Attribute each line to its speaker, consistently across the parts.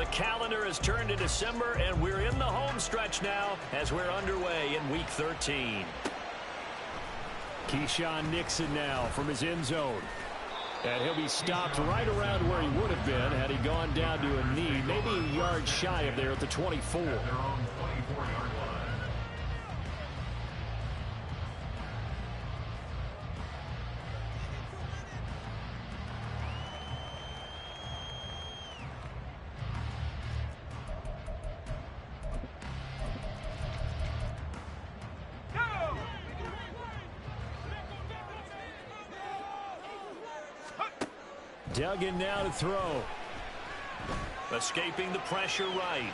Speaker 1: The calendar has turned to December, and we're in the home stretch now as we're underway in Week 13.
Speaker 2: Keyshawn Nixon now from his end zone. And he'll be stopped right around where he would have been had he gone down to a knee, maybe a yard shy of there at the 24. Duggan now to throw.
Speaker 1: Escaping the pressure right.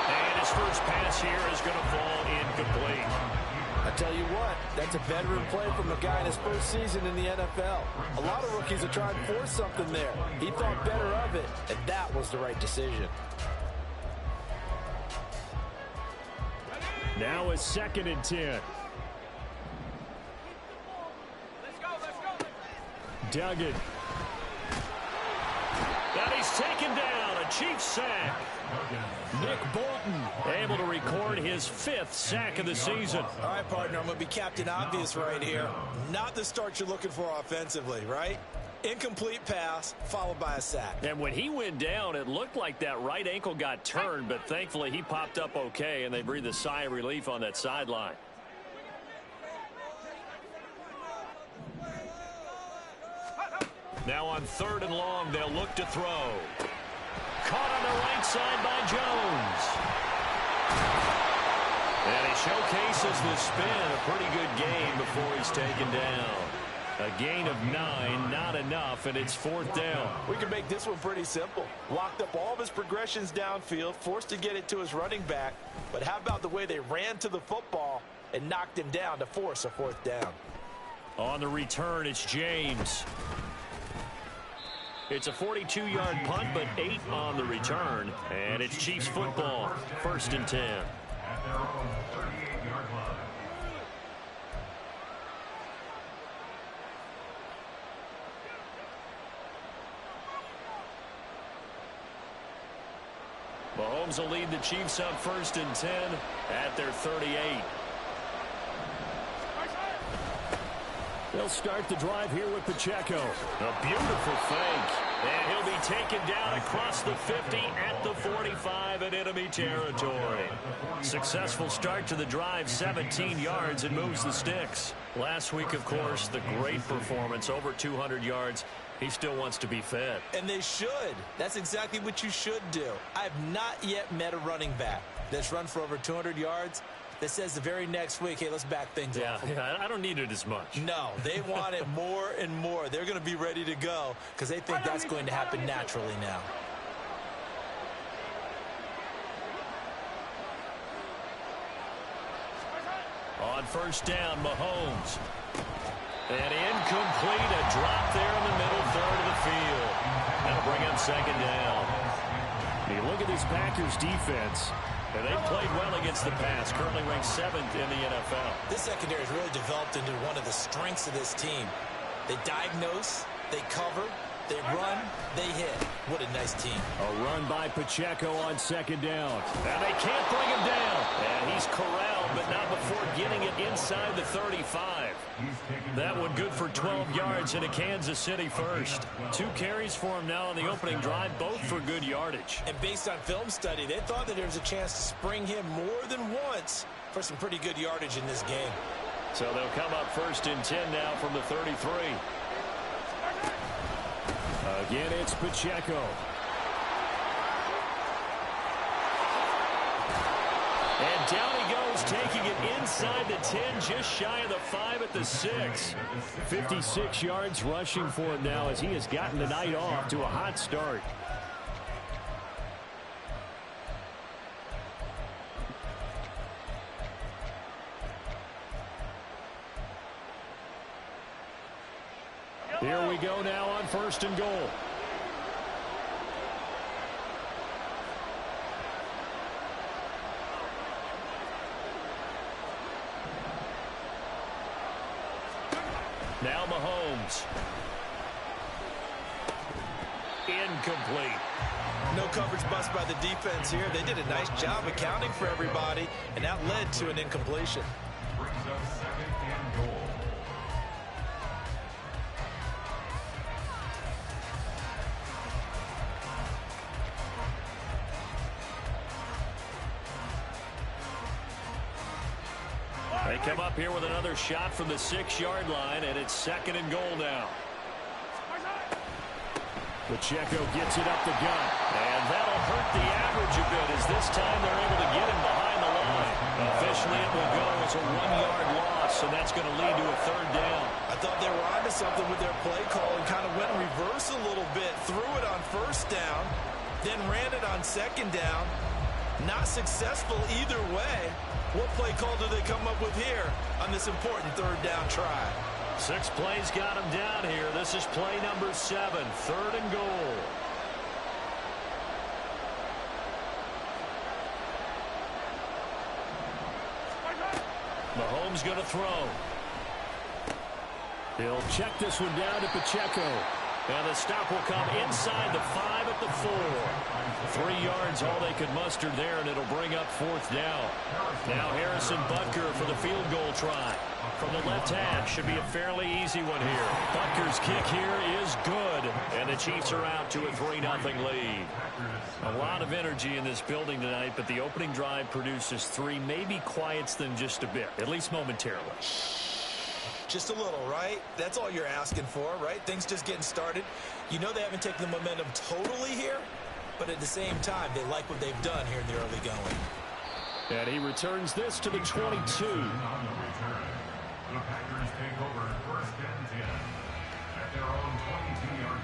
Speaker 1: And his first pass here is going to fall incomplete.
Speaker 3: I tell you what, that's a veteran play from a guy in his first season in the NFL. A lot of rookies are trying to force something there. He thought better of it, and that was the right decision.
Speaker 2: Now a 2nd and 10. Duggan.
Speaker 1: And he's taken down, a Chiefs sack.
Speaker 2: Nick Bolton
Speaker 1: able to record his 5th sack of the season.
Speaker 3: All right, partner, I'm going to be Captain Obvious right here. Not the start you're looking for offensively, right? Incomplete pass followed by a sack.
Speaker 1: And when he went down, it looked like that right ankle got turned, but thankfully he popped up okay, and they breathed a sigh of relief on that sideline. Now on 3rd and long, they'll look to throw. Caught on the right side by Jones. And he showcases the spin. A pretty good game before he's taken down. A gain of 9, not enough, and it's 4th down.
Speaker 3: We can make this one pretty simple. Locked up all of his progressions downfield, forced to get it to his running back. But how about the way they ran to the football and knocked him down to force a 4th down?
Speaker 1: On the return, it's James. It's a 42-yard punt, but 8 on the return. And it's Chiefs football, 1st and 10. Mahomes will lead the Chiefs up 1st and 10 at their 38.
Speaker 2: They'll start the drive here with Pacheco.
Speaker 1: A beautiful fake. And he'll be taken down across the 50 at the 45 in enemy territory. Successful start to the drive, 17 yards, and moves the sticks. Last week, of course, the great performance, over 200 yards. He still wants to be fed.
Speaker 3: And they should. That's exactly what you should do. I have not yet met a running back that's run for over 200 yards that says the very next week, hey, let's back things up.
Speaker 1: Yeah, I don't need it as much.
Speaker 3: No, they want it more and more. They're going to be ready to go because they think that's going to happen naturally now.
Speaker 1: On 1st down, Mahomes. And incomplete, a drop there in the middle 3rd of the field. That'll bring up 2nd down.
Speaker 2: You look at this Packers defense.
Speaker 1: And they've played well against the pass, currently ranked 7th in the NFL.
Speaker 3: This secondary has really developed into one of the strengths of this team. They diagnose, they cover, they run, they hit. What a nice team.
Speaker 2: A run by Pacheco on 2nd down.
Speaker 1: And they can't bring him down. And he's corralled, but not before getting it inside the 35. That one good for 12 yards in a Kansas City first. 2 carries for him now on the opening drive, both for good yardage.
Speaker 3: And based on film study, they thought that there was a chance to spring him more than once for some pretty good yardage in this game.
Speaker 1: So they'll come up 1st and 10 now from the 33.
Speaker 2: Again, it's Pacheco.
Speaker 1: And down he goes, taking it inside the 10, just shy of the 5 at the 6.
Speaker 2: 56 yards rushing for him now as he has gotten the night off to a hot start. Here we go now on 1st and goal.
Speaker 1: Now Mahomes. Incomplete.
Speaker 3: No coverage bust by the defense here. They did a nice job accounting for everybody, and that led to an incompletion.
Speaker 2: They come up here with another shot from the 6-yard line, and it's 2nd and goal now. Pacheco gets it up the gut. And that'll hurt the average a bit as this time they're able to get him behind the line. Officially, it will go as a 1-yard loss, and that's going to lead to a 3rd down.
Speaker 3: I thought they were onto something with their play call and kind of went reverse a little bit. Threw it on 1st down, then ran it on 2nd down. Not successful either way. What play call do they come up with here on this important 3rd down try?
Speaker 1: 6 plays got him down here. This is play number 7, 3rd and goal. Mahomes going to throw.
Speaker 2: He'll check this one down to Pacheco.
Speaker 1: And the stop will come inside the 5 at the 4. 3 yards all they could muster there, and it'll bring up 4th down. Now Harrison Butker for the field goal try. From the left hash, should be a fairly easy one here. Butker's kick here is good, and the Chiefs are out to a 3-0 lead. A lot of energy in this building tonight, but the opening drive produces 3. Maybe quiets them just a bit, at least momentarily.
Speaker 3: Just a little, right? That's all you're asking for, right? Things just getting started. You know they haven't taken the momentum totally here, but at the same time, they like what they've done here in the early going.
Speaker 2: And he returns this to the 22.
Speaker 4: The Packers take over 1st and 10 at their own 22-yard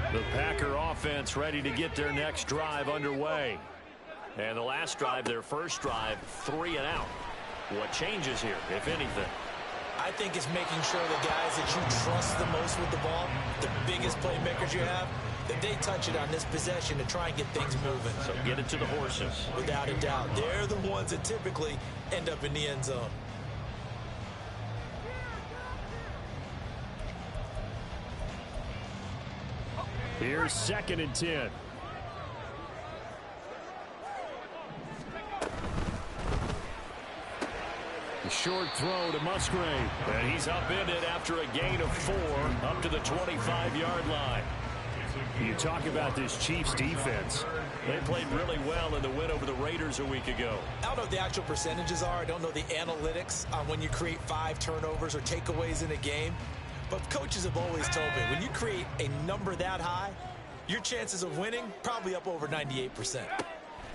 Speaker 4: line.
Speaker 1: The Packer offense ready to get their next drive underway. And the last drive, their first drive, 3 and out. What changes here, if anything?
Speaker 3: I think it's making sure the guys that you trust the most with the ball, the biggest playmakers you have, that they touch it on this possession to try and get things moving.
Speaker 1: So get it to the horses.
Speaker 3: Without a doubt. They're the ones that typically end up in the end zone.
Speaker 2: Here's 2nd and 10. The short throw to Musgrave.
Speaker 1: And he's upended after a gain of 4 up to the 25-yard line.
Speaker 2: You talk about this Chiefs defense.
Speaker 1: They played really well in the win over the Raiders a week ago.
Speaker 3: I don't know what the actual percentages are. I don't know the analytics on when you create 5 turnovers or takeaways in a game. But coaches have always told me, when you create a number that high, your chances of winning probably up over 98%.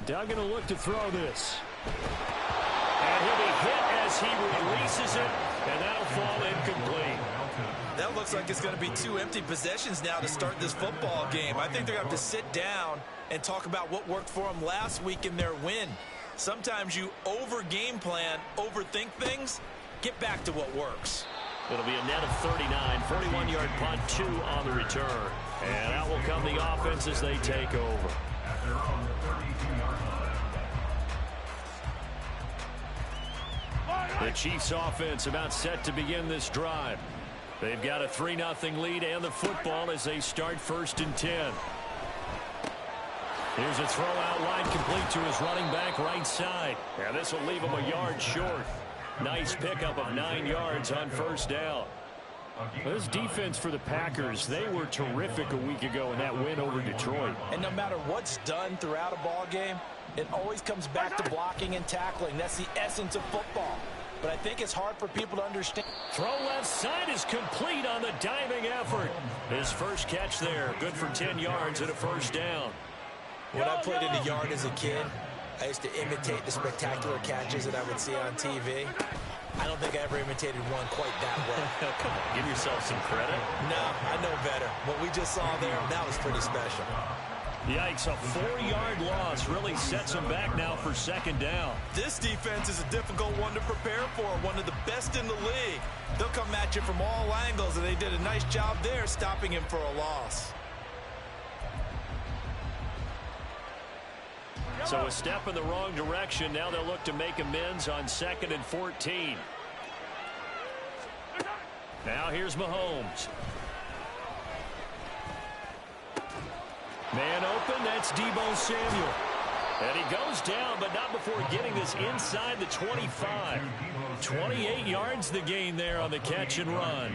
Speaker 2: Doug going to look to throw this.
Speaker 1: And he'll be hit as he releases it, and that'll fall incomplete.
Speaker 3: That looks like it's going to be 2 empty possessions now to start this football game. I think they're going to have to sit down and talk about what worked for them last week in their win. Sometimes you over-game plan, overthink things, get back to what works.
Speaker 1: It'll be a net of 39, 41-yard punt, 2 on the return. And out will come the offense as they take over.
Speaker 4: At their own 32-yard line.
Speaker 1: The Chiefs offense about set to begin this drive. They've got a 3-0 lead and the football as they start 1st and 10. Here's a throw out wide complete to his running back right side. And this will leave him a yard short. Nice pickup of 9 yards on 1st down.
Speaker 2: This defense for the Packers, they were terrific a week ago in that win over Detroit.
Speaker 3: And no matter what's done throughout a ball game, it always comes back to blocking and tackling. That's the essence of football. But I think it's hard for people to understand.
Speaker 1: Throw left side is complete on the diving effort. His first catch there, good for 10 yards and a 1st down.
Speaker 3: When I played in the yard as a kid, I used to imitate the spectacular catches that I would see on TV. I don't think I ever imitated one quite that well.
Speaker 1: Come on, give yourself some credit.
Speaker 3: No, I know better. What we just saw there, that was pretty special.
Speaker 1: Yikes, a 4-yard loss really sets them back now for 2nd down.
Speaker 3: This defense is a difficult one to prepare for, one of the best in the league. They'll come at you from all angles, and they did a nice job there stopping him for a loss.
Speaker 1: So a step in the wrong direction. Now they'll look to make amends on 2nd and 14. Now here's Mahomes. Man open, that's Deebo Samuel. And he goes down, but not before getting this inside the 25. 28 yards the gain there on the catch and run.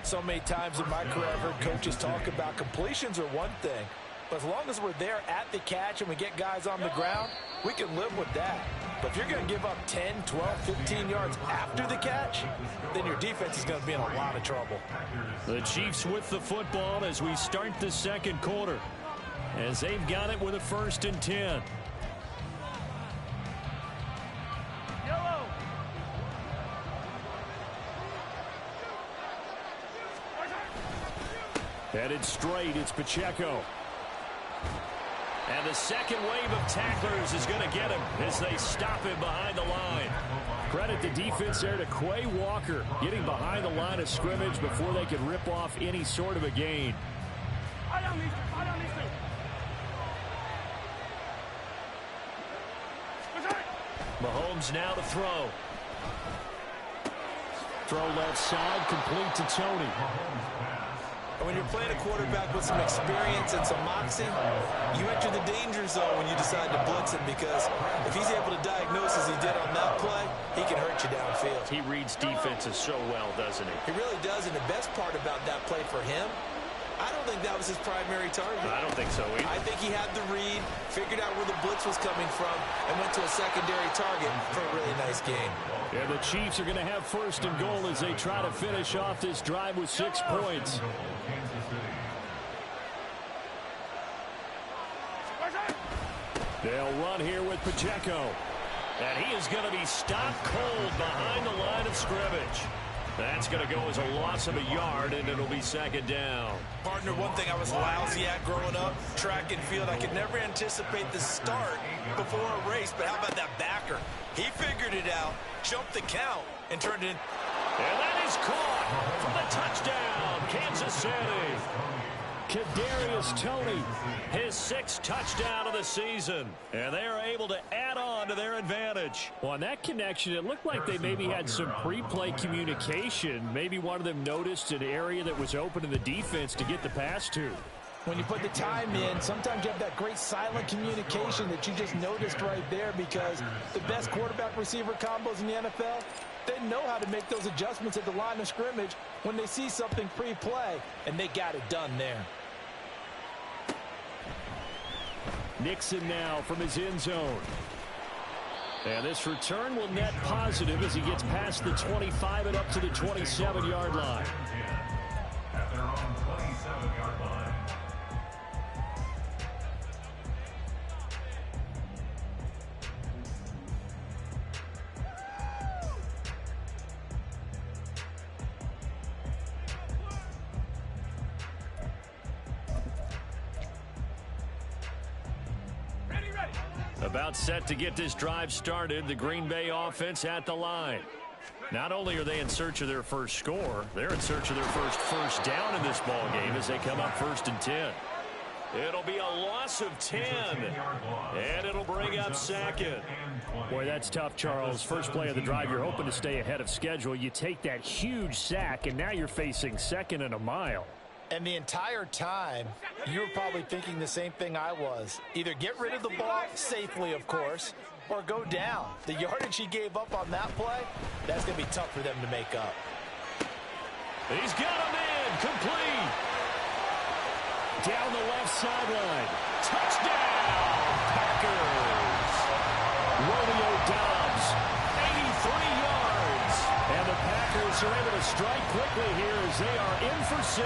Speaker 3: So many times in my career I've heard coaches talk about completions are one thing. But as long as we're there at the catch and we get guys on the ground, we can live with that. But if you're going to give up 10, 12, 15 yards after the catch, then your defense is going to be in a lot of trouble.
Speaker 1: The Chiefs with the football as we start the second quarter, as they've got it with a 1st and 10. Headed straight, it's Pacheco. And the second wave of tacklers is going to get him as they stop him behind the line. Credit the defense there to Quay Walker, getting behind the line of scrimmage before they could rip off any sort of a gain. Mahomes now to throw. Throw left side, complete to Tony.
Speaker 3: When you're playing a quarterback with some experience and some moxie, you enter the danger zone when you decide to blitz him, because if he's able to diagnose as he did on that play, he can hurt you downfield.
Speaker 1: He reads defenses so well, doesn't he?
Speaker 3: He really does, and the best part about that play for him, I don't think that was his primary target.
Speaker 1: I don't think so either.
Speaker 3: I think he had the read, figured out where the blitz was coming from, and went to a secondary target for a really nice game.
Speaker 1: Yeah, the Chiefs are going to have 1st and goal as they try to finish off this drive with 6 points. They'll run here with Pacheco. And he is going to be stopped cold behind the line of scrimmage. That's going to go as a loss of a yard, and it'll be 2nd down.
Speaker 3: Partner, one thing I was lousy at growing up, track and field, I could never anticipate the start before a race, but how about that backer? He figured it out, jumped the count, and turned it in.
Speaker 1: And that is caught for the touchdown, Kansas City. Kadarius Toney, his 6th touchdown of the season. And they are able to add on to their advantage. Well, on that connection, it looked like they maybe had some pre-play communication. Maybe one of them noticed an area that was open in the defense to get the pass to.
Speaker 3: When you put the time in, sometimes you have that great silent communication that you just noticed right there, because the best quarterback-receiver combos in the NFL, they know how to make those adjustments at the line of scrimmage when they see something pre-play, and they got it done there.
Speaker 1: Nixon now from his end zone. And this return will net positive as he gets past the 25 and up to the 27-yard line.
Speaker 4: At their own 27-yard line.
Speaker 1: About set to get this drive started, the Green Bay offense at the line. Not only are they in search of their first score, they're in search of their first down in this ball game as they come up 1st and 10. It'll be a loss of 10, and it'll bring up 2nd. Boy, that's tough, Charles. First play of the drive, you're hoping to stay ahead of schedule. You take that huge sack, and now you're facing 2nd and a mile.
Speaker 3: And the entire time, you were probably thinking the same thing I was. Either get rid of the ball safely, of course, or go down. The yardage he gave up on that play, that's going to be tough for them to make up.
Speaker 1: He's got him in, complete. Down the left sideline. Touchdown, Packers. Romeo Doubs, 83 yards. And the Packers are able to strike quickly here as they are in for 6.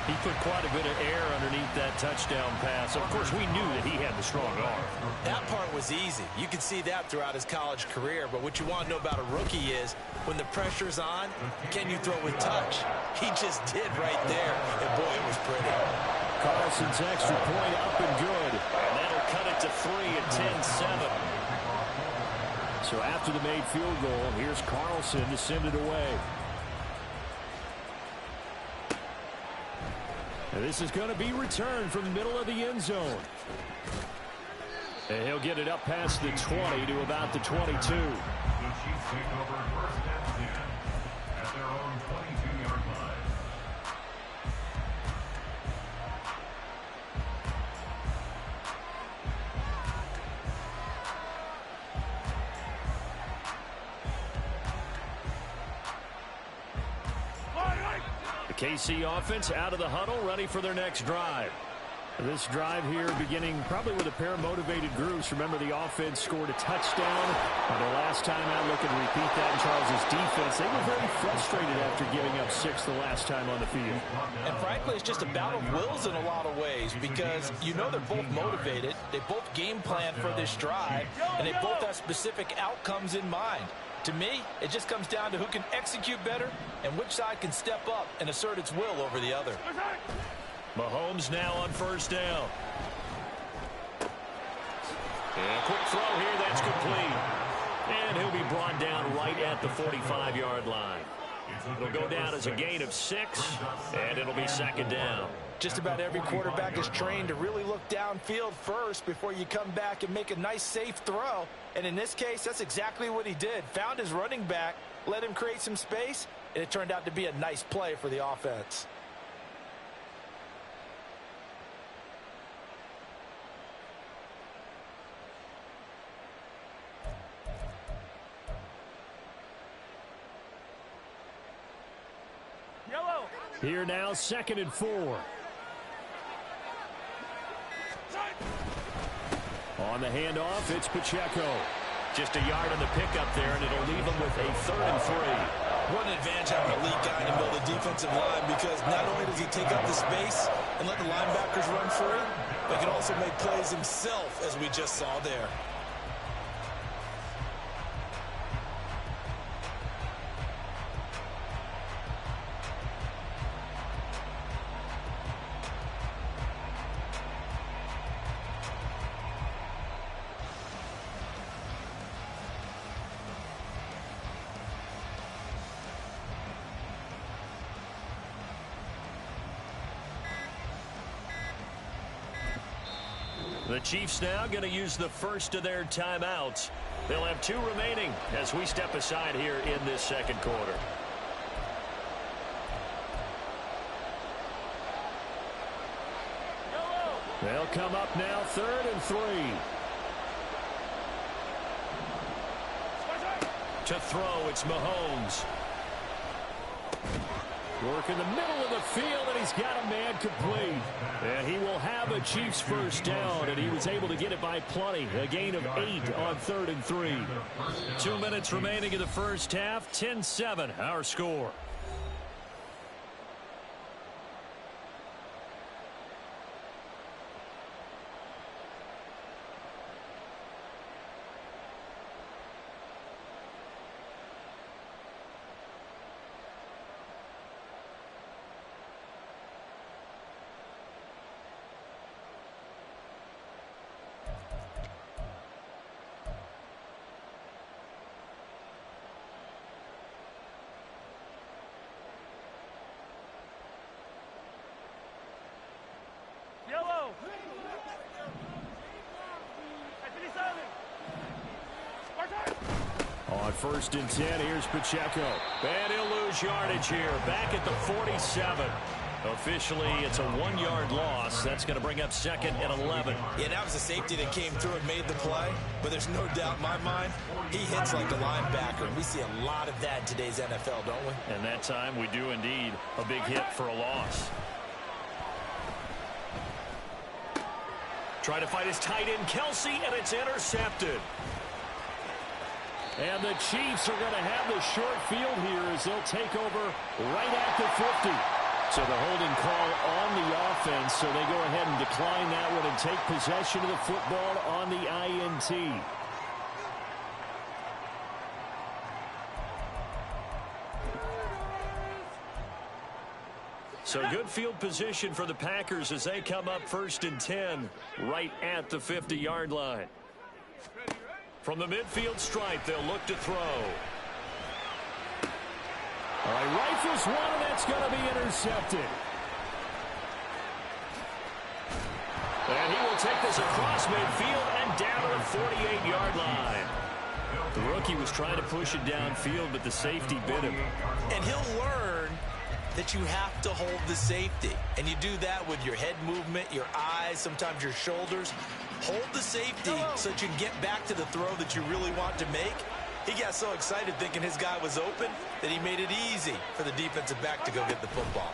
Speaker 1: He put quite a bit of air underneath that touchdown pass. Of course, we knew that he had the strong arm.
Speaker 3: That part was easy. You could see that throughout his college career. But what you want to know about a rookie is when the pressure's on, can you throw with touch? He just did right there. And, boy, it was pretty.
Speaker 1: Carlson's extra point up and good. And that'll cut it to 3 at 10-7. So after the made field goal, here's Carlson to send it away. And this is going to be returned from the middle of the end zone. And he'll get it up past the 20 to about the 22.
Speaker 4: The Chiefs take over 1st and 10.
Speaker 1: KC offense out of the huddle, ready for their next drive.
Speaker 2: This drive here beginning probably with a pair of motivated groups. Remember, the offense scored a touchdown the last time out. Look and repeat that in Charles' defense. They were very frustrated after giving up 6 the last time on the field.
Speaker 3: And frankly, it's just a battle of wills in a lot of ways because you know they're both motivated. They both game plan for this drive, and they both have specific outcomes in mind. To me, it just comes down to who can execute better and which side can step up and assert its will over the other.
Speaker 1: Mahomes now on first down. And a quick throw here, that's complete. And he'll be brought down right at the 45-yard line. It'll go down as a gain of 6, and it'll be second down.
Speaker 3: Just about every quarterback is trained to really look downfield first before you come back and make a nice, safe throw. And in this case, that's exactly what he did. Found his running back, let him create some space, and it turned out to be a nice play for the offense.
Speaker 2: Here now, 2nd and 4. On the handoff, it's Pacheco.
Speaker 1: Just a yard on the pickup there, and it'll leave them with a 3rd and 3.
Speaker 3: What an advantage having a elite guy in the middle of the defensive line, because not only does he take up the space and let the linebackers run free, but he can also make plays himself, as we just saw there.
Speaker 1: The Chiefs now going to use the first of their timeouts. They'll have 2 remaining as we step aside here in this second quarter.
Speaker 2: They'll come up now, 3rd and 3.
Speaker 1: To throw, it's Mahomes.
Speaker 2: Work in the middle of the field, and he's got a man complete. And he will have a Chiefs first down, and he was able to get it by plenty. A gain of 8 on 3rd and 3.
Speaker 1: 2 minutes remaining in the first half. 10-7, our score.
Speaker 2: On 1st and 10, here's Pacheco.
Speaker 1: And he'll lose yardage here. Back at the 47. Officially, it's a 1-yard loss. That's going to bring up 2nd and 11.
Speaker 3: Yeah, that was a safety that came through and made the play. But there's no doubt in my mind, he hits like a linebacker. And we see a lot of that in today's NFL, don't we?
Speaker 1: And that time, we do indeed a big hit for a loss. Try to fight his tight end, Kelsey, and it's intercepted.
Speaker 2: And the Chiefs are going to have the short field here as they'll take over right at the 50. So the holding call on the offense, so they go ahead and decline that one and take possession of the football on the INT.
Speaker 1: So good field position for the Packers as they come up 1st and 10 right at the 50-yard line. From the midfield stripe, they'll look to throw.
Speaker 2: All right, rifles one, and that's going to be intercepted.
Speaker 1: And he will take this across midfield and down to the 48-yard line. The rookie was trying to push it downfield, but the safety bit him.
Speaker 3: And he'll learn that you have to hold the safety. And you do that with your head movement, your eyes, sometimes your shoulders. Hold the safety so that you can get back to the throw that you really want to make. He got so excited thinking his guy was open that he made it easy for the defensive back to go get the football.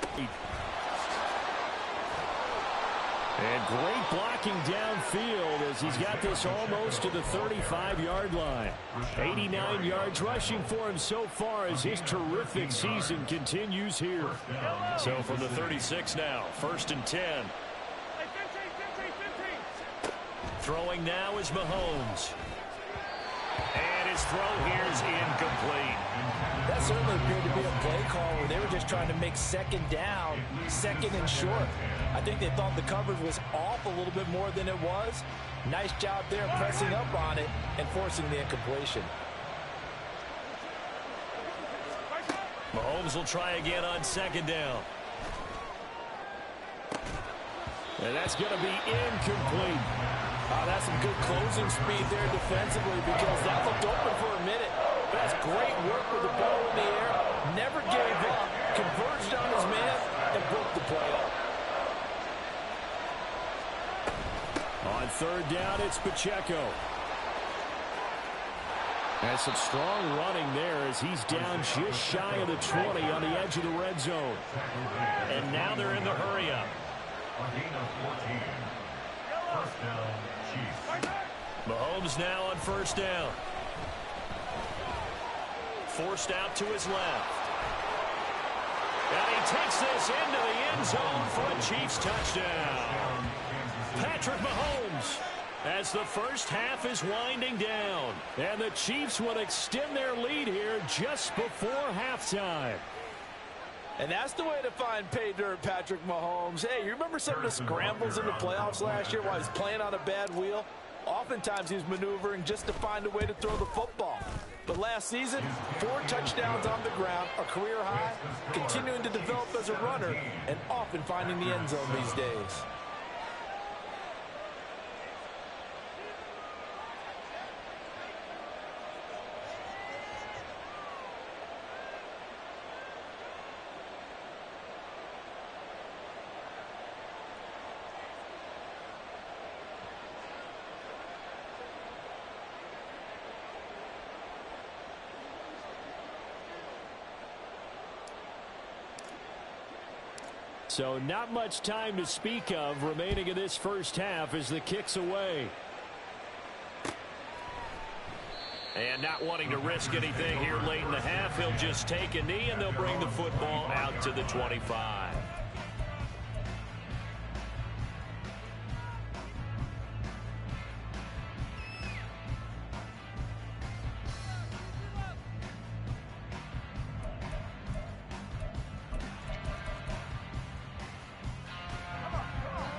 Speaker 2: And great blocking downfield as he's got this almost to the 35-yard line. 89 yards rushing for him so far as his terrific season continues here.
Speaker 1: So from the 36 now, 1st and 10. Throwing now is Mahomes. And his throw here is incomplete.
Speaker 3: That certainly appeared to be a play call where they were just trying to make second down, second and short. I think they thought the coverage was off a little bit more than it was. Nice job there pressing up on it and forcing the incompletion.
Speaker 1: Mahomes will try again on 2nd down.
Speaker 2: And that's going to be incomplete.
Speaker 3: That's some good closing speed there defensively because that looked open for a minute. But that's great work with the ball in the air. Never gave up. Converged on his man and broke the play up.
Speaker 2: On 3rd down, it's Pacheco. Has some strong running there as he's down just shy of the 20 on the edge of the red zone.
Speaker 1: And now they're in the hurry-up.
Speaker 4: A gain of 14. 1st down, Chiefs.
Speaker 1: Mahomes now on 1st down. Forced out to his left. And he takes this into the end zone for a Chiefs touchdown. Patrick Mahomes, as the first half is winding down.
Speaker 2: And the Chiefs will extend their lead here just before halftime.
Speaker 3: And that's the way to find pay dirt, Patrick Mahomes. Hey, you remember some of the scrambles in the playoffs last year while he's playing on a bad wheel? Oftentimes he's maneuvering just to find a way to throw the football. But last season, 4 touchdowns on the ground, a career high, continuing to develop as a runner, and often finding the end zone these days.
Speaker 2: So not much time to speak of remaining in this first half as the kick's away.
Speaker 1: And not wanting to risk anything here late in the half, he'll just take a knee and they'll bring the football out to the 25.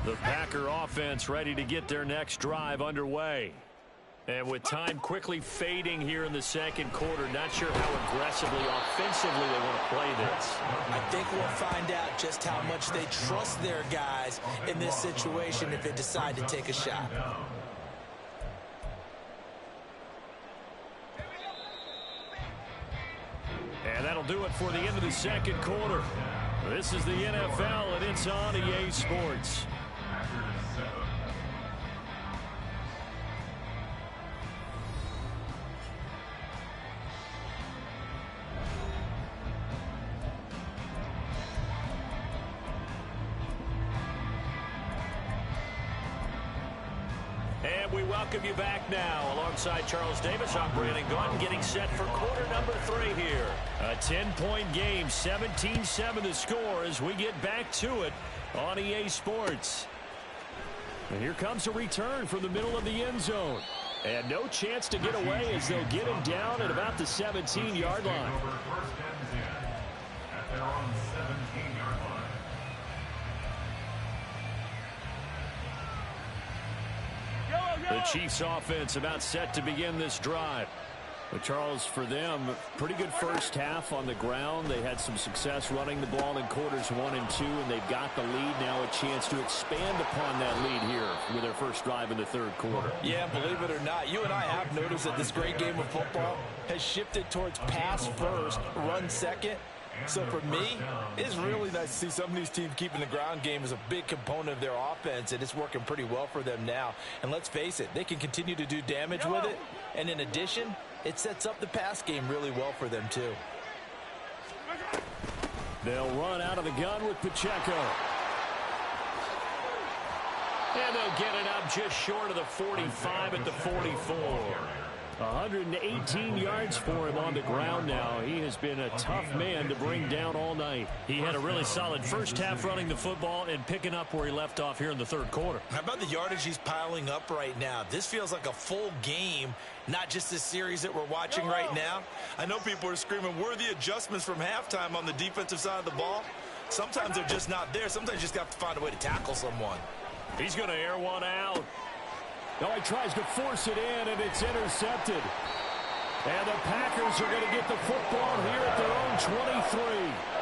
Speaker 1: The Packer offense ready to get their next drive underway. And with time quickly fading here in the 2nd quarter, not sure how aggressively, offensively they want to play this.
Speaker 3: I think we'll find out just how much they trust their guys in this situation if they decide to take a shot.
Speaker 1: And that'll do it for the end of the 2nd quarter. This is the NFL, and it's on EA Sports. And we welcome you back now. Alongside Charles Davis, I'm Brandon Gaudin, getting set for quarter number 3 here. A 10-point game, 17-7 the score as we get back to it on EA Sports. And here comes a return from the middle of the end zone. And no chance to get away as they'll get him down at about the 17-yard line.
Speaker 4: At their own 17-yard line.
Speaker 1: The Chiefs offense about set to begin this drive.
Speaker 2: But Charles, for them, pretty good first half on the ground. They had some success running the ball in quarters 1 and 2, and they've got the lead now, a chance to expand upon that lead here with their first drive in the 3rd quarter.
Speaker 3: Yeah, believe it or not, you and I have noticed that this great game of football has shifted towards pass first, run second. So for me, it's really nice to see some of these teams keeping the ground game as a big component of their offense, and it's working pretty well for them now. And let's face it, they can continue to do damage with it. And in addition, It sets up the pass game really well for them, too.
Speaker 2: They'll run out of the gun with Pacheco.
Speaker 1: And they'll get it up just short of the 45 at the 44.
Speaker 2: 118 yards for him on the ground now. He has been a tough man to bring down all night.
Speaker 1: He had a really solid first half running the football and picking up where he left off here in the third quarter.
Speaker 3: How about the yardage he's piling up right now? This feels like a full game, not just this series that we're watching right now. I know people are screaming, where are the adjustments from halftime on the defensive side of the ball? Sometimes they're just not there. Sometimes you just have to find a way to tackle someone.
Speaker 1: He's going to air one out.
Speaker 2: No, he tries to force it in, and it's intercepted. And the Packers are going to get the football here at their own 23.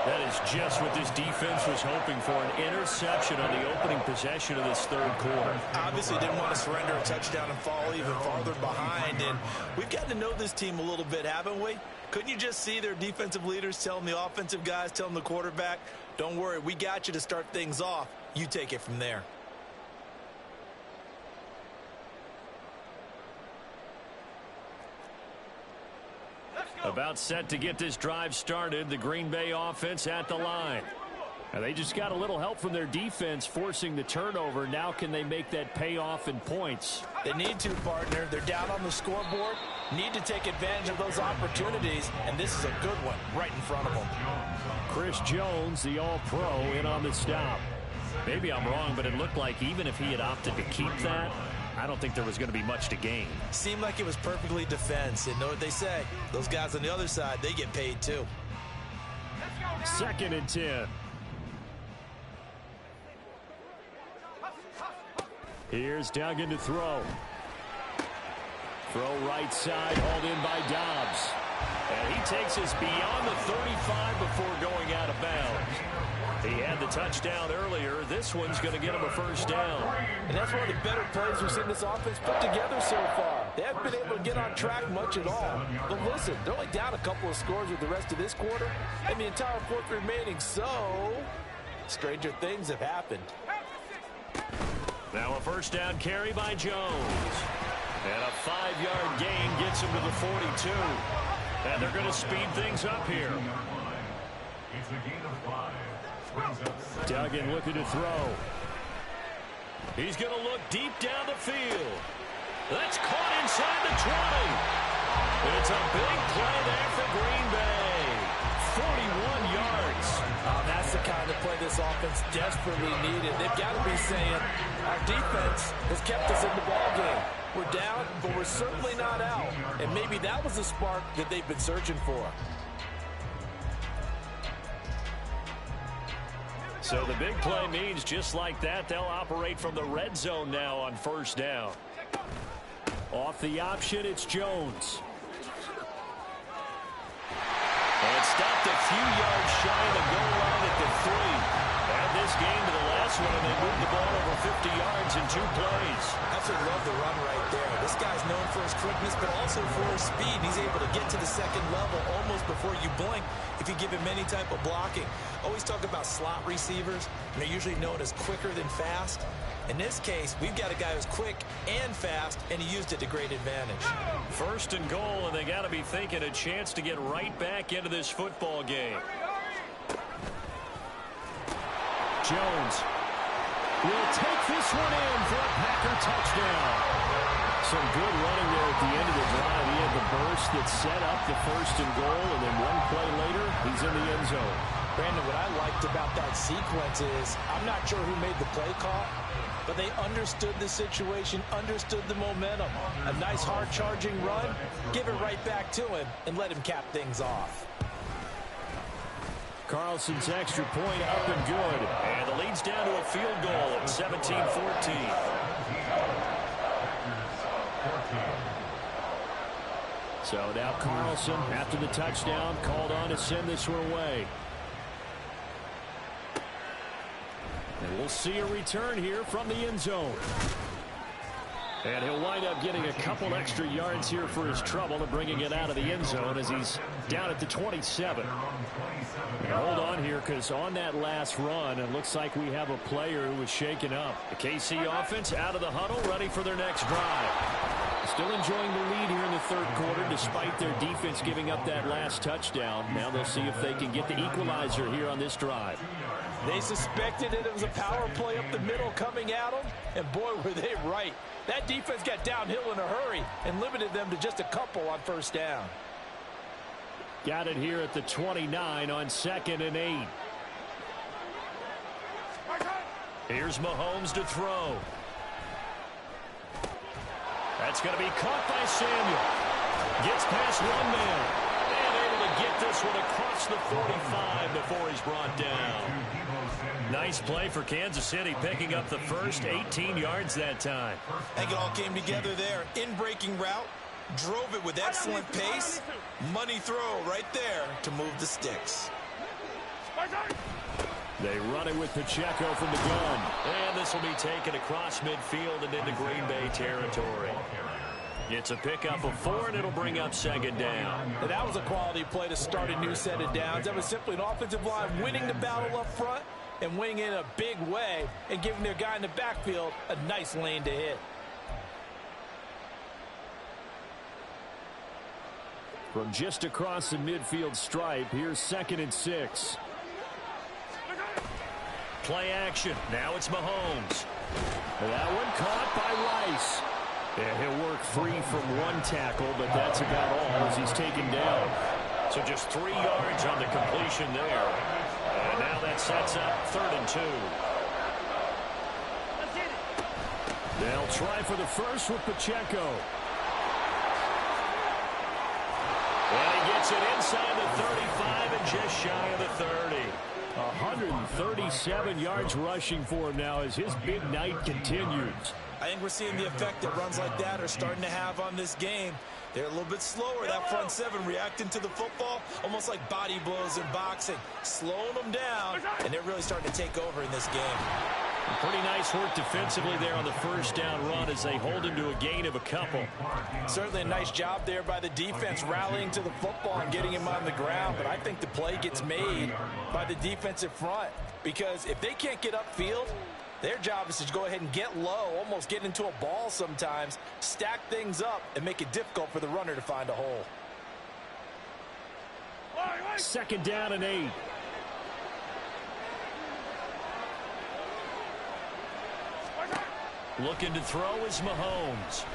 Speaker 1: That is just what this defense was hoping for, an interception on the opening possession of this third quarter.
Speaker 3: Obviously didn't want to surrender a touchdown and fall even farther behind. And we've gotten to know this team a little bit, haven't we? Couldn't you just see their defensive leaders telling the offensive guys, telling the quarterback, don't worry, we got you to start things off. You take it from there.
Speaker 1: About set to get this drive started, the Green Bay offense at the line.
Speaker 2: And they just got a little help from their defense forcing the turnover. Now can they make that pay off in points?
Speaker 3: They need to, partner. They're down on the scoreboard. Need to take advantage of those opportunities, and this is a good one right in front of them.
Speaker 2: Chris Jones, the All-Pro, in on the stop.
Speaker 1: Maybe I'm wrong, but it looked like even if he had opted to keep that, I don't think there was going to be much to gain.
Speaker 3: Seemed like it was perfectly defense. And know what they say? Those guys on the other side, they get paid too.
Speaker 2: 2nd and 10. Here's Duggan to throw. Throw right side, hauled in by Dobbs.
Speaker 1: And he takes us beyond the 35 before going out of bounds. He had the touchdown earlier. This one's going to get him a first down.
Speaker 3: And that's one of the better plays we've seen this offense put together so far. They haven't been able to get on track much at all. But listen, they're only down a couple of scores with the rest of this quarter and the entire fourth remaining. So, stranger things have happened.
Speaker 1: Now a first down carry by Jones. And a 5-yard gain gets him to the 42. And they're going to speed things up here.
Speaker 4: It's a gain of 5.
Speaker 2: Duggan looking to throw.
Speaker 1: He's going to look deep down the field. That's caught inside the 20. It's a big play there for Green Bay. 41 yards.
Speaker 3: That's the kind of play this offense desperately needed. They've got to be saying, our defense has kept us in the ballgame. We're down, but we're certainly not out. And maybe that was the spark that they've been searching for.
Speaker 1: So the big play means just like that, they'll operate from the red zone now on first down.
Speaker 2: Off the option, it's Jones.
Speaker 1: And stopped a few yards shy of the goal line at the 3. Add this game to the last one, and they moved the ball over 50 yards in 2 plays.
Speaker 3: Absolutely love the run right there. This guy's known for his quickness, but also for his speed. He's able to get to the second level almost before you blink if you give him any type of blocking. Always talk about slot receivers, and they're usually known as quicker than fast. In this case, we've got a guy who's quick and fast, and he used it to great advantage.
Speaker 1: First and goal, and they got to be thinking a chance to get right back into this football game.
Speaker 2: Jones will take this one in for a Packer touchdown. Some good running there at the end of the drive. He had the burst that set up the first and goal, and then one play later, he's in the end zone.
Speaker 3: Brandon, what I liked about that sequence is I'm not sure who made the play call, but they understood the situation, understood the momentum. A nice hard-charging run, give it right back to him, and let him cap things off.
Speaker 2: Carlson's extra point up and good.
Speaker 1: And the lead's down to a field goal at 17-14.
Speaker 2: So now Carlson, after the touchdown, called on to send this one away. And we'll see a return here from the end zone. And he'll wind up getting a couple extra yards here for his trouble and bringing it out of the end zone as he's down at the 27. And hold on here, because on that last run, it looks like we have a player who was shaken up.
Speaker 1: The KC offense out of the huddle, ready for their next drive.
Speaker 2: Still enjoying the lead here in the third quarter despite their defense giving up that last touchdown. Now they'll see if they can get the equalizer here on this drive.
Speaker 3: They suspected that it was a power play up the middle coming at them, and boy, were they right. That defense got downhill in a hurry and limited them to just a couple on first down.
Speaker 2: Got it here at the 29 on 2nd and 8.
Speaker 1: Here's Mahomes to throw. That's going to be caught by Samuel. Gets past one man. And able to get this one across the 45 before he's brought down. Nice play for Kansas City, picking up the first 18 yards that time.
Speaker 3: I think it all came together there. In-breaking route, drove it with excellent pace. Money throw right there to move the sticks.
Speaker 2: They run it with Pacheco from the gun.
Speaker 1: And this will be taken across midfield and into Green Bay territory. It's a pickup of 4, and it'll bring up 2nd down.
Speaker 3: And that was a quality play to start a new set of downs. That was simply an offensive line winning the battle up front and winning in a big way and giving their guy in the backfield a nice lane to hit.
Speaker 2: From just across the midfield stripe, here's 2nd and 6.
Speaker 1: Play action. Now it's Mahomes.
Speaker 2: That one caught by Rice. Yeah, he'll work free from one tackle, but that's about all as he's taken down.
Speaker 1: So just 3 yards on the completion there. And now that sets up 3rd and 2.
Speaker 2: They'll try for the first with Pacheco.
Speaker 1: And he gets it inside the 35 and just shy of the 30.
Speaker 2: 137 yards rushing for him now as his big night continues.
Speaker 3: I think we're seeing the effect that runs like that are starting to have on this game. They're a little bit slower, that front seven, reacting to the football, almost like body blows in boxing, slowing them down, and they're really starting to take over in this game.
Speaker 1: Pretty nice work defensively there on the first down run as they hold him to a gain of a couple.
Speaker 3: Certainly a nice job there by the defense rallying to the football and getting him on the ground, but I think the play gets made by the defensive front because if they can't get upfield, their job is to go ahead and get low, almost get into a ball sometimes, stack things up, and make it difficult for the runner to find a hole.
Speaker 2: 2nd down and 8.
Speaker 1: Looking to throw is Mahomes.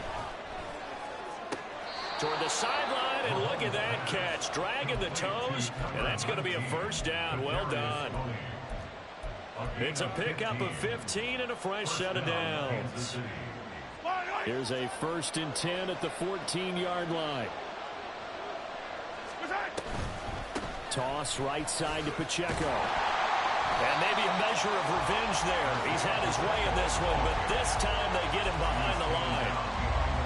Speaker 1: Toward the sideline, and look at that catch. Dragging the toes, and that's going to be a first down. Well done. It's a pickup of 15 and a fresh set of downs.
Speaker 2: Here's a 1st and 10 at the 14-yard line. Toss right side to Pacheco.
Speaker 1: And maybe a measure of revenge there. He's had his way in this one, but this time they get him behind the line.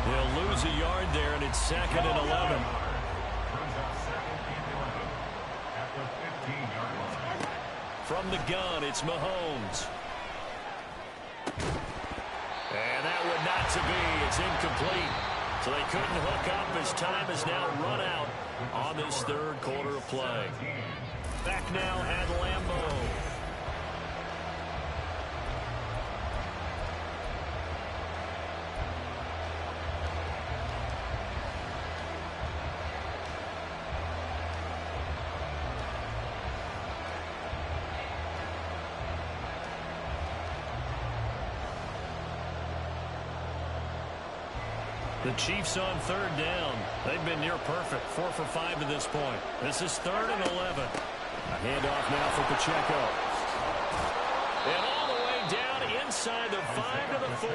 Speaker 1: He'll lose a yard there, and it's 2nd and 11. From the gun, it's Mahomes. And that would not to be. It's incomplete. So they couldn't hook up as time has now run out on this third quarter of play. Back now at Lambeau. The Chiefs on 3rd down. They've been near perfect. 4 for 5 to this point. This is 3rd and 11.
Speaker 2: A handoff now for Pacheco.
Speaker 1: And all the way down inside the 5 to the 4.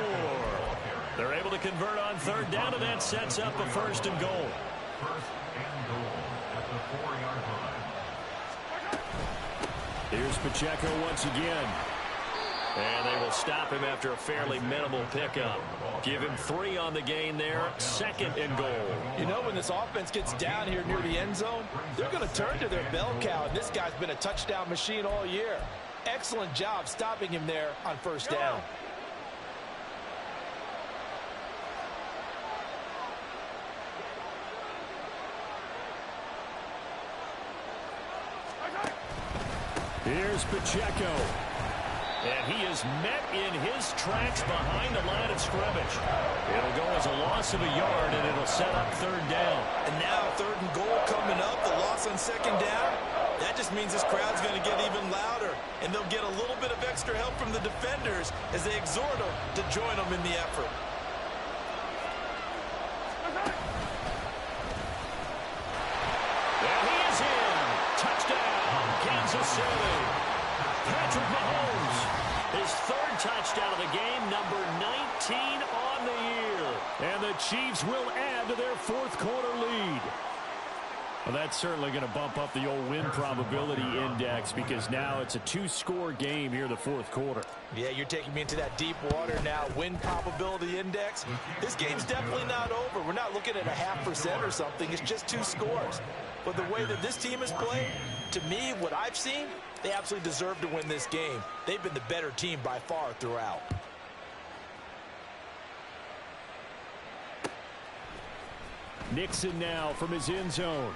Speaker 1: They're able to convert on 3rd down, and that sets up a 1st and goal.
Speaker 4: 1st and goal at the 4-yard line.
Speaker 2: Here's Pacheco once again.
Speaker 1: And they will stop him after a fairly minimal pickup. Give him 3 on the gain there. 2nd and goal.
Speaker 3: You know, when this offense gets down here near the end zone, they're going to turn to their bell cow, and this guy's been a touchdown machine all year. Excellent job stopping him there on 1st down.
Speaker 2: Here's Pacheco.
Speaker 1: And he is met in his tracks behind the line of scrimmage. It'll go as a loss loss of a yard, and it'll set up third down.
Speaker 3: And now 3rd and goal coming up. The loss on 2nd down. That just means this crowd's going to get even louder. And they'll get a little bit of extra help from the defenders as they exhort them to join them in the effort.
Speaker 1: And he is in. Touchdown, Kansas City. Patrick Mahomes, his 3rd touchdown of the game, number 19 on the year.
Speaker 2: And the Chiefs will add to their 4th quarter lead. Well, that's certainly going to bump up the old win probability index because now it's a 2-score game here in the 4th quarter.
Speaker 3: Yeah, you're taking me into that deep water now. Win probability index. This game's definitely not over. We're not looking at a 0.5% or something. It's just 2 scores. But the way that this team has played, to me, what I've seen, they absolutely deserve to win this game. They've been the better team by far throughout.
Speaker 2: Nixon now from his end zone.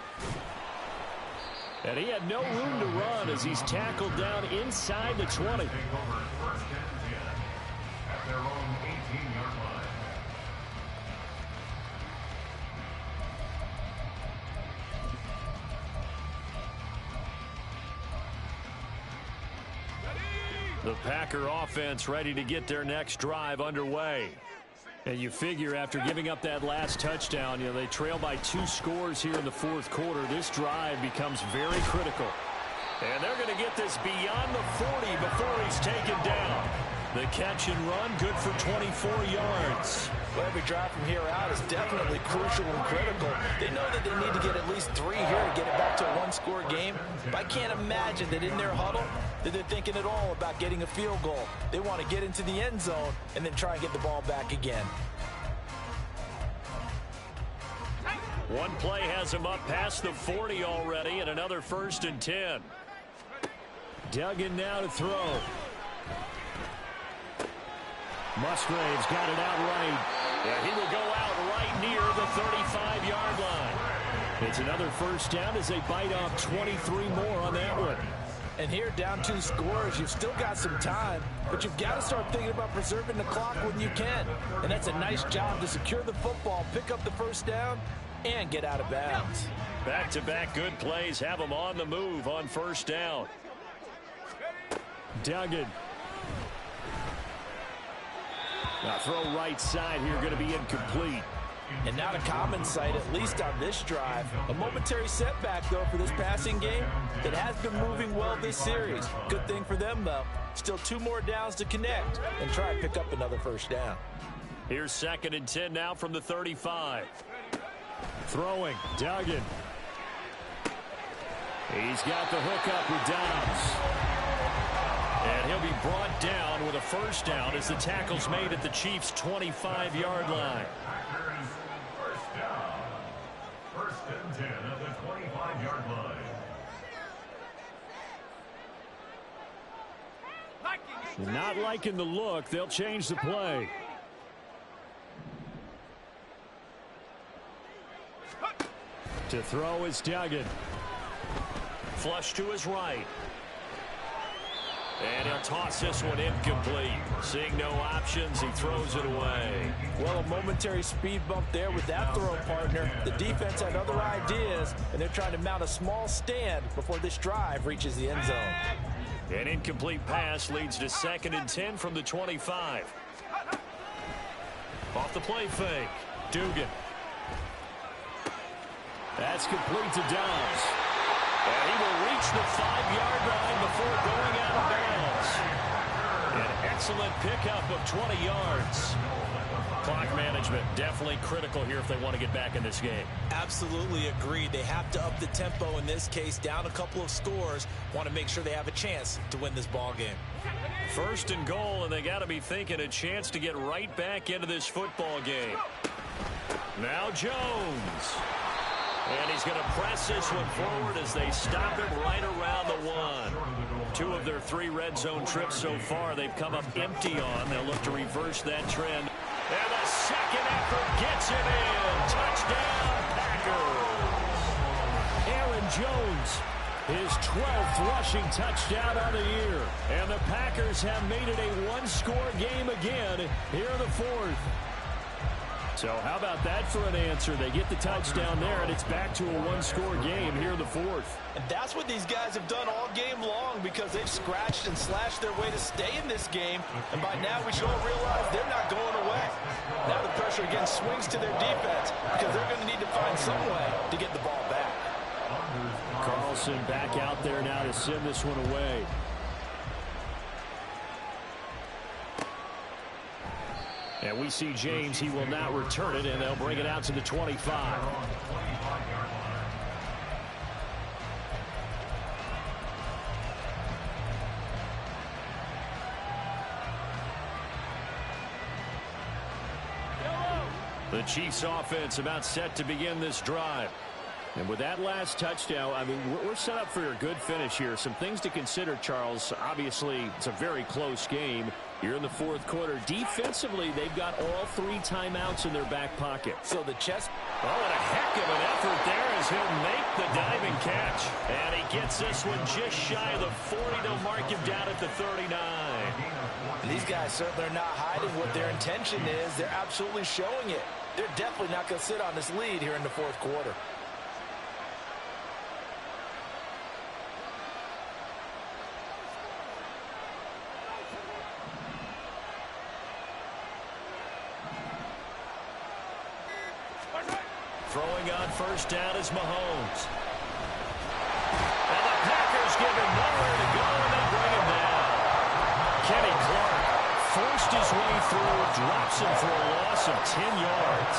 Speaker 2: And he had no room to run as he's tackled down inside the 20.
Speaker 4: Take over 1st and 10 at their own 18-yard line.
Speaker 1: The Packer offense ready to get their next drive underway.
Speaker 2: And you figure after giving up that last touchdown, they trail by 2 scores here in the 4th quarter. This drive becomes very critical.
Speaker 1: And they're going to get this beyond the 40 before he's taken down. The catch and run, good for 24 yards.
Speaker 3: Well, every drive from here out is definitely crucial and critical. They know that they need to get at least 3 here to get it back to a 1-score game. But I can't imagine that in their huddle that they're thinking at all about getting a field goal. They want to get into the end zone and then try and get the ball back again.
Speaker 1: One play has him up past the 40 already, and another 1st and 10.
Speaker 2: Duggan now to throw. Musgrave's got it out right.
Speaker 1: And he will go out right near the 35-yard line.
Speaker 2: It's another 1st down as they bite off 23 more on that one.
Speaker 3: And here, down 2 scores, you've still got some time, but you've got to start thinking about preserving the clock when you can. And that's a nice job to secure the football, pick up the 1st down, and get out of bounds.
Speaker 1: Back-to-back good plays have them on the move on 1st down.
Speaker 2: Duggan. Now throw right side here, going to be incomplete.
Speaker 3: And not a common sight, at least on this drive. A momentary setback, though, for this passing game that has been moving well this series. Good thing for them, though. Still 2 more downs to connect and try and pick up another 1st down.
Speaker 1: Here's 2nd and 10 now from the 35.
Speaker 2: Throwing, Duggan. He's got the hook up with Dobbs.
Speaker 1: And he'll be brought down with a 1st down as the tackle's made at the Chiefs' 25-yard line.
Speaker 4: Packers 1st down. 1st and 10 at the 25-yard line.
Speaker 2: Not liking the look. They'll change the play. To throw is Duggan.
Speaker 1: Flush to his right. And he'll toss this one incomplete. Seeing no options, he throws it away.
Speaker 3: Well, a momentary speed bump there with that throw partner. The defense had other ideas, and they're trying to mount a small stand before this drive reaches the end zone.
Speaker 1: An incomplete pass leads to 2nd and 10 from the 25. Off the play fake. Dugan.
Speaker 2: That's complete to Dobbs.
Speaker 1: And he will reach the 5-yard line before going out of bounds. An excellent pickup of 20 yards. Clock management definitely critical here if they want to get back in this game.
Speaker 3: Absolutely agreed. They have to up the tempo in this case, down a couple of scores. Want to make sure they have a chance to win this ball game.
Speaker 1: 1st and goal, and they got to be thinking a chance to get right back into this football game. Now Jones. And he's going to press this one forward as they stop him right around the 1. 2 of their 3 red zone trips so far they've come up empty on. They'll look to reverse that trend. And the second effort gets him in. Touchdown, Packers.
Speaker 2: Aaron Jones, his 12th rushing touchdown of the year. And the Packers have made it a 1-score game again here in the 4th. So how about that for an answer? They get the touchdown there, and it's back to a one-score game here in the fourth.
Speaker 3: And that's what these guys have done all game long because they've scratched and slashed their way to stay in this game. And by now we should all realize they're not going away. Now the pressure again swings to their defense because they're going to need to find some way to get the ball back.
Speaker 2: Carlson back out there now to send this one away. And we see James. He will not return it, and they'll bring it out to the 25. The Chiefs offense about set to begin this drive. And with that last touchdown, I mean, we're set up for a good finish here. Some things to consider, Charles. Obviously, it's a very close game. You're in the fourth quarter. Defensively, they've got all 3 timeouts in their back pocket.
Speaker 3: So the chest.
Speaker 1: Oh, and a heck of an effort there as he'll make the diving catch. And he gets this one just shy of the 40. They'll mark him down at the 39.
Speaker 3: And these guys certainly are not hiding what their intention is. They're absolutely showing it. They're definitely not going to sit on this lead here in the fourth quarter.
Speaker 1: Throwing on first down is Mahomes. And the Packers give him nowhere to go, and they bring him down. Kenny Clark forced his way through, drops him for a loss of 10 yards.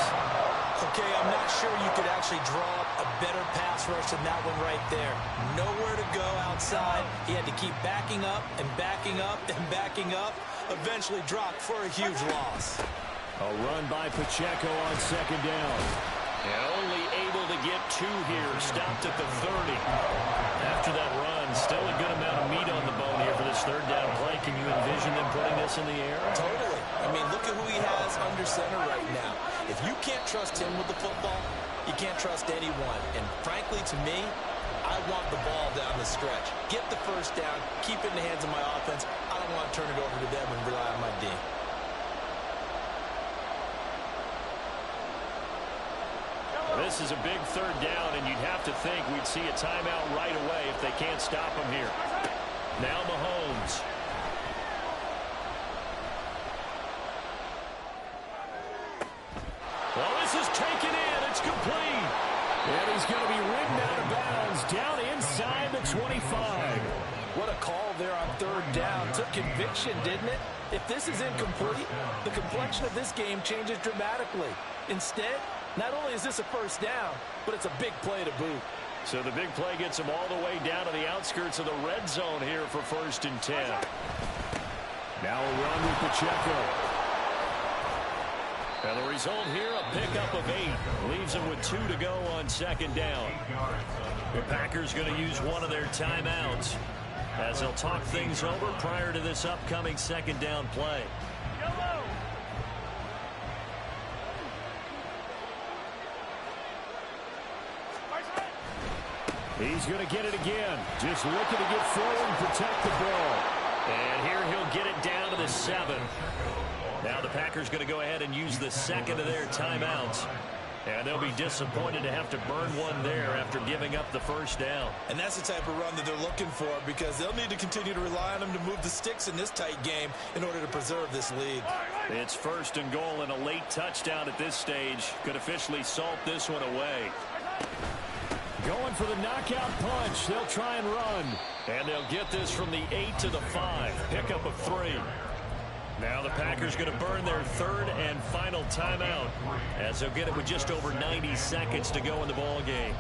Speaker 3: Okay, I'm not sure you could actually draw up a better pass rush than that one right there. Nowhere to go outside. He had to keep backing up and backing up and backing up. Eventually dropped for a huge loss.
Speaker 2: A run by Pacheco on second down.
Speaker 1: And only able to get 2 here, stopped at the 30. After that run, still a good amount of meat on the bone here for this third down play. Can you envision them putting this in the air?
Speaker 3: Totally. I mean, look at who he has under center right now. If you can't trust him with the football, you can't trust anyone. And frankly, to me, I want the ball down the stretch. Get the first down, keep it in the hands of my offense. I don't want to turn it over to them and rely on my D.
Speaker 1: This is a big third down, and you'd have to think we'd see a timeout right away if they can't stop him here. Now Mahomes. Well, this is taken in. It's complete.
Speaker 2: And he's going to be ridden out of bounds down inside the 25.
Speaker 3: What a call there on third down. Took conviction, didn't it? If this is incomplete, the complexion of this game changes dramatically. Instead, not only is this a first down, but it's a big play to boot.
Speaker 1: So the big play gets him all the way down to the outskirts of the red zone here for 1st and 10.
Speaker 2: Now a run with Pacheco.
Speaker 1: And the result here, a pickup of 8. Leaves him with 2 to go on second down. The Packers going to use one of their timeouts as they'll talk things over prior to this upcoming second down play.
Speaker 2: He's going to get it again. Just looking to get forward and protect the ball.
Speaker 1: And here he'll get it down to the 7. Now the Packers going to go ahead and use the second of their timeouts. And they'll be disappointed to have to burn one there after giving up the first down.
Speaker 3: And that's the type of run that they're looking for because they'll need to continue to rely on them to move the sticks in this tight game in order to preserve this lead.
Speaker 1: It's 1st and goal, and a late touchdown at this stage could officially salt this one away.
Speaker 2: Going for the knockout punch. They'll try and run.
Speaker 1: And they'll get this from the 8 to the 5. Pickup of 3. Now the Packers going to burn their third and final timeout as they'll get it with just over 90 seconds to go in the ball game.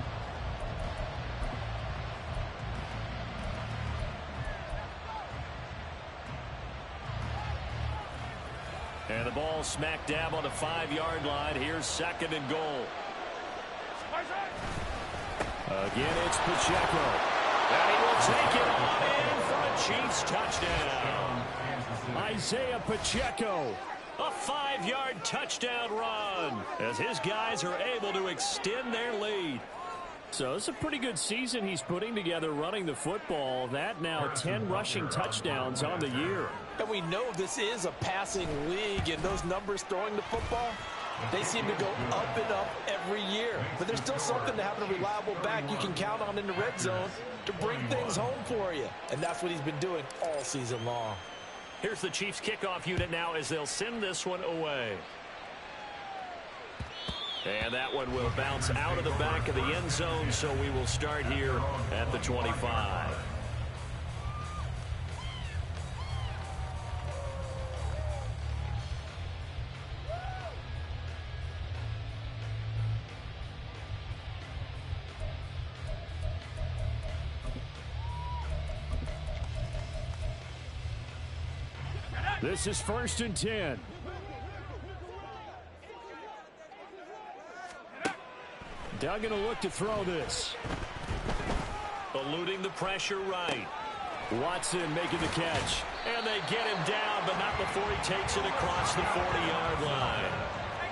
Speaker 1: And the ball smack dab on the 5-yard line. Here's 2nd and goal.
Speaker 2: Again, it's Pacheco.
Speaker 1: And he will take it on in for a Chiefs touchdown.
Speaker 2: Isaiah Pacheco.
Speaker 1: A 5-yard touchdown run as his guys are able to extend their lead.
Speaker 2: So it's a pretty good season he's putting together running the football. That now 10 rushing touchdowns on the year.
Speaker 3: And we know this is a passing league, and those numbers throwing the football, They seem to go up and up every year. But there's still something to having a reliable back you can count on in the red zone to bring things home for you. And that's what he's been doing all season long.
Speaker 1: Here's the Chiefs kickoff unit now as they'll send this one away. And that one will bounce out of the back of the end zone, so we will start here at the 25.
Speaker 2: This is 1st and 10. Doug going to look to throw this.
Speaker 1: Eluding the pressure right.
Speaker 2: Watson making the catch.
Speaker 1: And they get him down, but not before he takes it across the 40-yard line.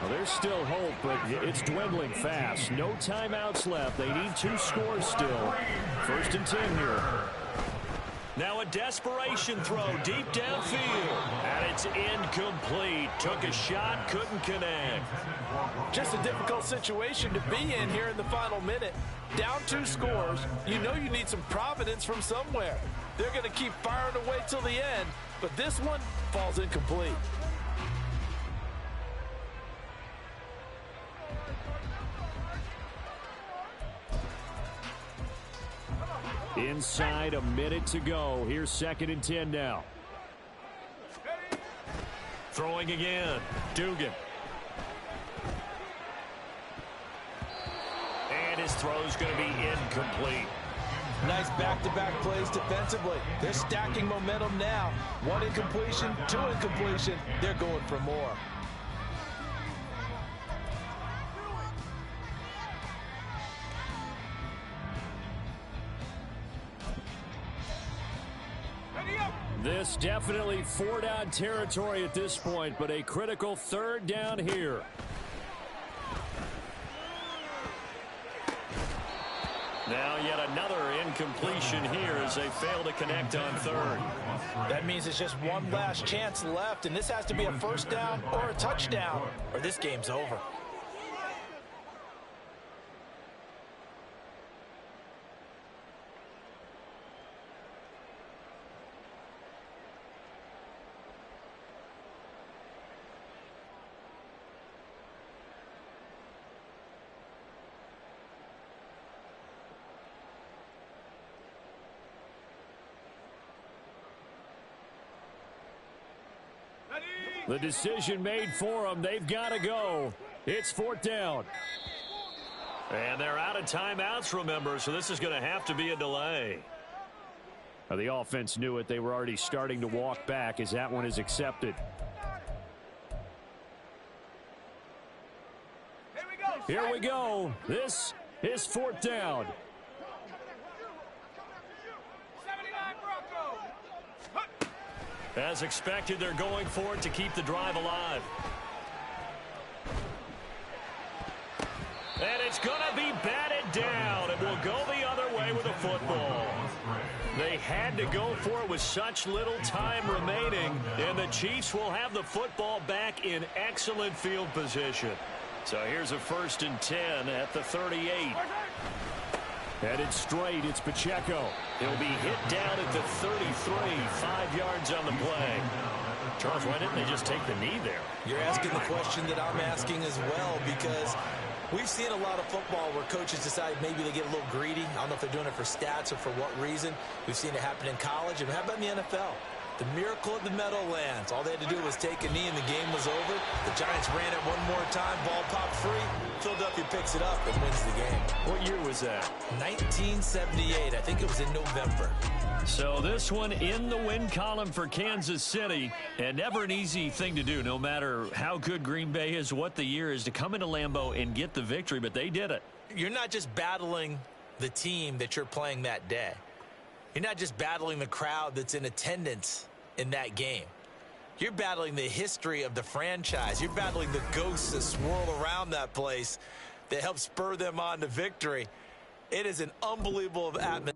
Speaker 2: Well, there's still hope, but it's dwindling fast. No timeouts left. They need 2 scores still. 1st and 10 here.
Speaker 1: Now a desperation throw deep downfield. And it's incomplete. Took a shot, couldn't connect.
Speaker 3: Just a difficult situation to be in here in the final minute. Down 2 scores. You know you need some providence from somewhere. They're going to keep firing away till the end, but this one falls incomplete.
Speaker 2: Inside a minute to go. Here's 2nd and 10 now.
Speaker 1: Throwing again. Dugan. And his throw's going to be incomplete.
Speaker 3: Nice back-to-back plays defensively. They're stacking momentum now. 1 incompletion, 2 incompletion. They're going for more.
Speaker 2: This definitely 4-down territory at this point, but a critical 3rd down here.
Speaker 1: Now yet another incompletion here as they fail to connect on 3rd.
Speaker 3: That means it's just one last chance left, and this has to be a 1st down or a touchdown, or this game's over.
Speaker 2: The decision made for them. They've got to go. It's 4th down.
Speaker 1: And they're out of timeouts, remember, so this is going to have to be a delay.
Speaker 2: The offense knew it. They were already starting to walk back as that one is accepted. Here we go. This is 4th down.
Speaker 1: As expected, they're going for it to keep the drive alive. And it's going to be batted down. It will go the other way with a football. They had to go for it with such little time remaining, and the Chiefs will have the football back in excellent field position. So here's a 1st and 10 at the 38.
Speaker 2: Headed straight, it's Pacheco.
Speaker 1: He'll be hit down at the 33, 5 yards on the play. Charles, why didn't they just take the knee there?
Speaker 3: You're asking the question that I'm asking as well, because we've seen a lot of football where coaches decide maybe they get a little greedy. I don't know if they're doing it for stats or for what reason. We've seen it happen in college. And how about in the NFL? The miracle of the Meadowlands. All they had to do was take a knee and the game was over. The Giants ran it one more time. Ball popped free. Philadelphia picks it up and wins the game.
Speaker 1: What year was that?
Speaker 3: 1978. I think it was in November.
Speaker 1: So this one in the win column for Kansas City. And never an easy thing to do, no matter how good Green Bay is, what the year is, to come into Lambeau and get the victory. But they did it.
Speaker 3: You're not just battling the team that you're playing that day. You're not just battling the crowd that's in attendance in that game. You're battling the history of the franchise. You're battling the ghosts that swirl around that place that help spur them on to victory. It is an unbelievable atmosphere.